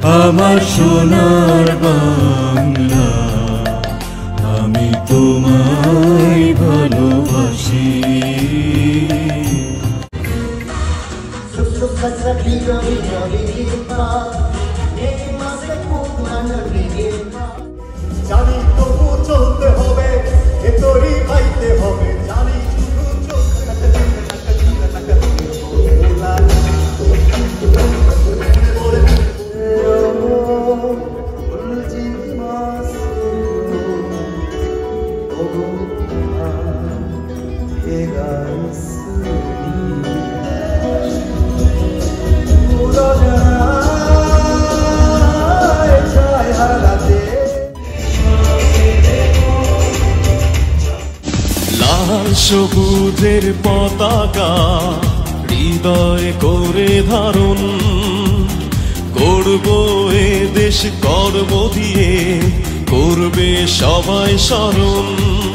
আমার সোনার বাংলা, আমি তোমায় ভালোবাসি। জানি তবু চলতে হবে, ভেতরই পাইতে হবে, জানি লাল সবুজের পতাকা হৃদয় করে ধারণ করব, এ দেশ গর্ব দিয়ে করবে সবাই স্মরণ।